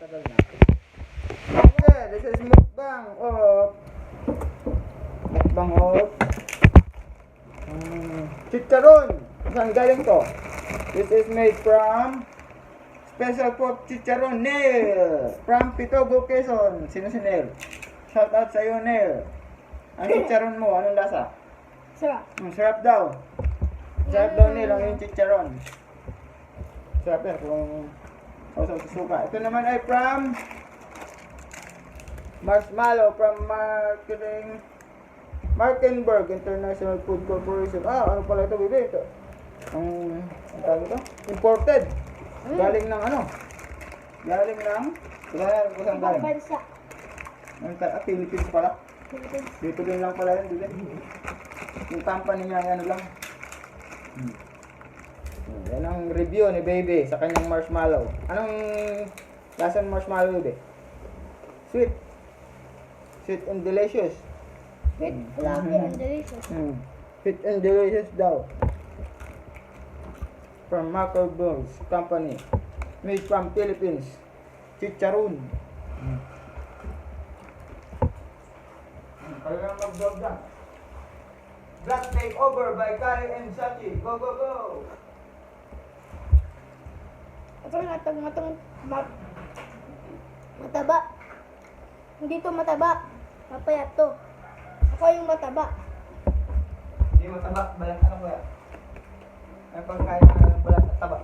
Tagal na. Okay, this is mukbang of chicharon. Saan galing to? This is made from special pork chicharon Neil from Pitogo, Quezon. Sino si Neil? Shout out sa iyo, Neil. Ang chicharon mo, anong lasa? Sarap. Sarap daw. Sarap daw, Neil, ang yung chicharon. Sarap yan kung suka. Ito naman ay from marshmallow from Markenberg International Food Corporation. Ano pala ito, bibi? Ito. Ang tawag ito? Imported. Galing ng ano? Galing ng saan galing? Bansa. Philippines pala. Dito din lang pala yun, bibi. Yung company niya, ano lang. Yan ang review ni Baby sa kanyang marshmallow. Anong lasa ng marshmallow, Baby? Sweet. Sweet and delicious. Sweet, fluffy, and delicious. Sweet and delicious daw. From Markenberg's company. Made from Philippines. Chicharon. Kaya mag-vlog na. Black Takeover by Kari and Sachi. Go, go, go! Mataba. Hindi to mataba. Mapayat to. Ako yung mataba. Hindi mataba. Balat ano kaya? Ay pagkain ng balat at taba.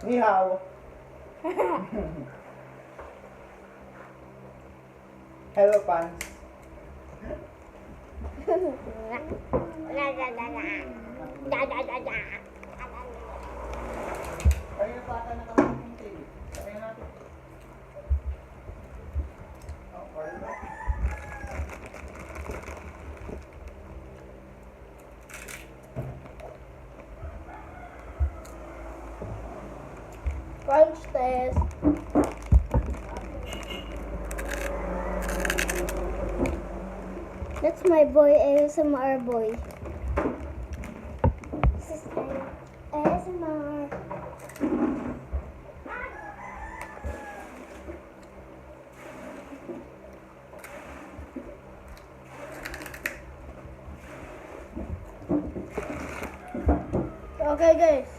Ni hao. Hello, Pans. Kaya pa ata nakapagpuntin. Kaya natin. Okay ba? Crunch test. That's my boy, ASMR boy. This is ASMR. Okay guys,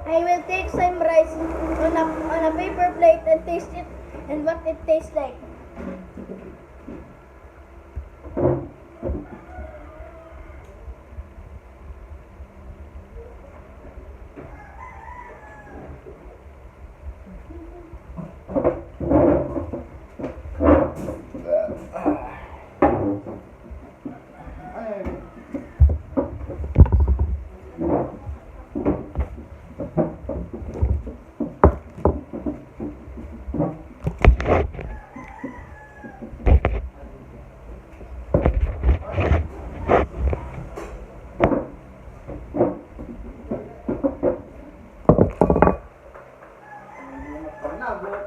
I will take some rice on a paper plate and taste it and what it tastes like.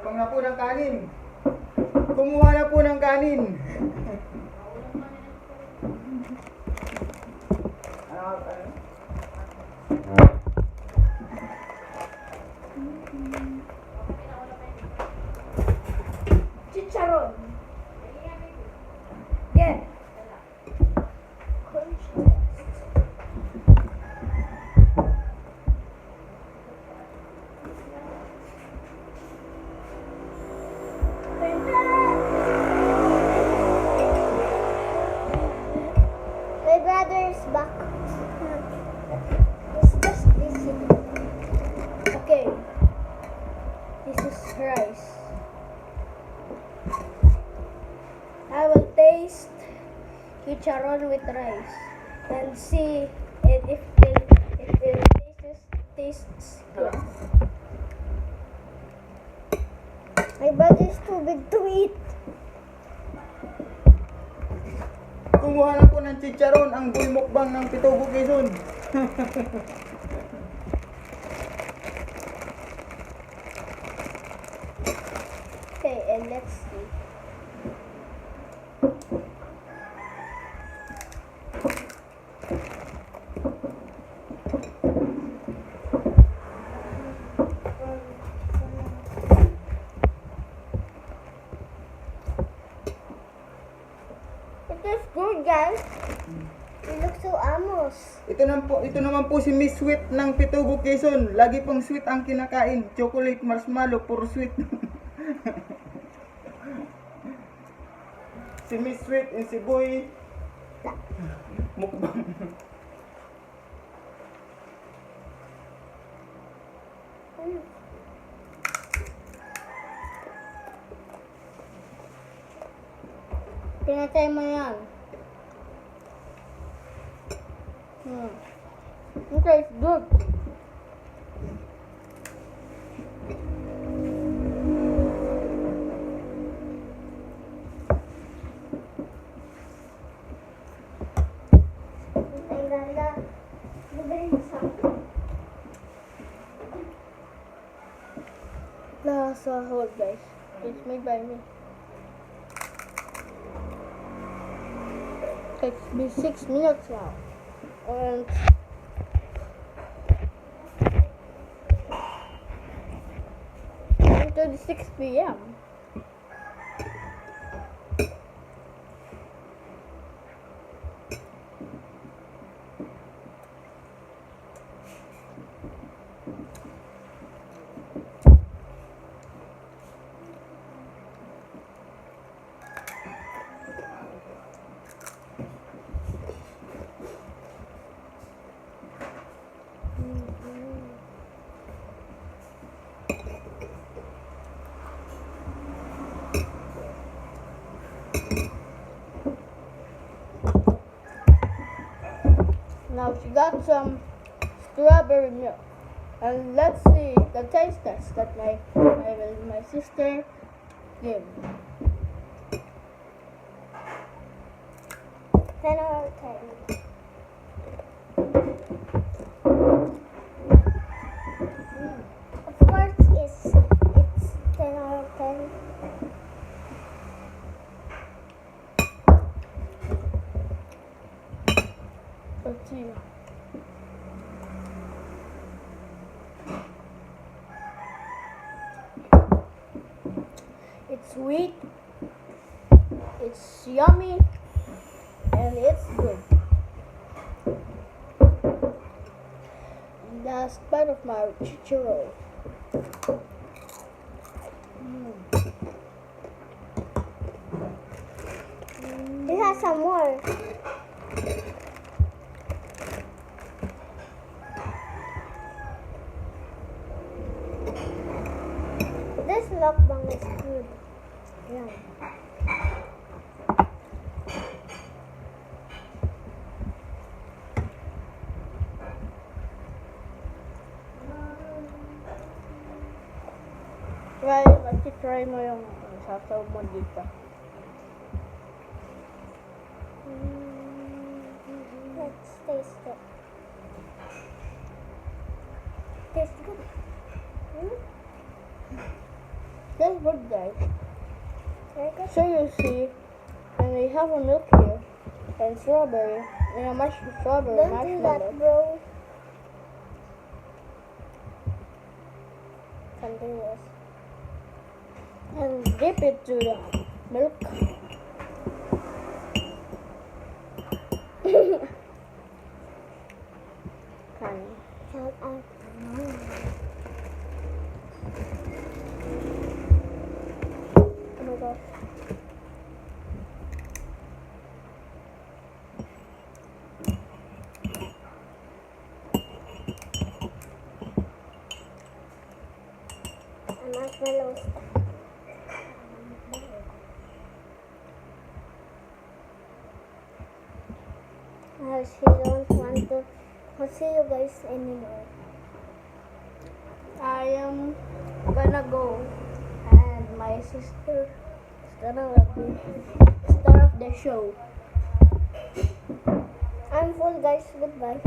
Bukang na po ng kanin. Kumuha na po ng kanin. Chicharon. Yeah. Crunch test. My brother is back. It's just this. Okay. This is rice. I will taste chicharon with rice and see if it tastes good. My body is too big to eat. Kumuha na po ng chicharon ang bulmukbang ng Pitogo, Quezon. Okay, and let's see. You look so amos. Ito naman po si Miss Sweet ng Pitugo, Quezon. Lagi pong sweet ang kinakain. Chocolate, marshmallow, puro sweet. Si Miss Sweet and si Boy. Mukbang. Pinatay mo yan. Okay, it's good. Ang ganda. Bibili mo sa Nasa hold, guys. It's made by me. It's been 6 minutes now. And until 6 p.m. Now she got some strawberry milk, and let's see the taste test that my sister gave. 10 out of 10. Of course, it's 10 out of 10. Let's see. It's sweet, it's yummy, and it's good. Last bite of my chicharro. It has some more. This mukbang is good. Yeah. Try mo yung sasaw mo dito. Let's taste it. Tastes good. That's good, guys. So you see, and we have a milk here, and strawberry, and a strawberry Don't do that, marshmallow. bro. Can do this. And dip it to the milk. Can. Shout out. Oh my gosh. And marshmallows. She don't want to see you guys anymore. I am gonna go, and my sister is gonna be star of the show. I'm full, guys. Goodbye.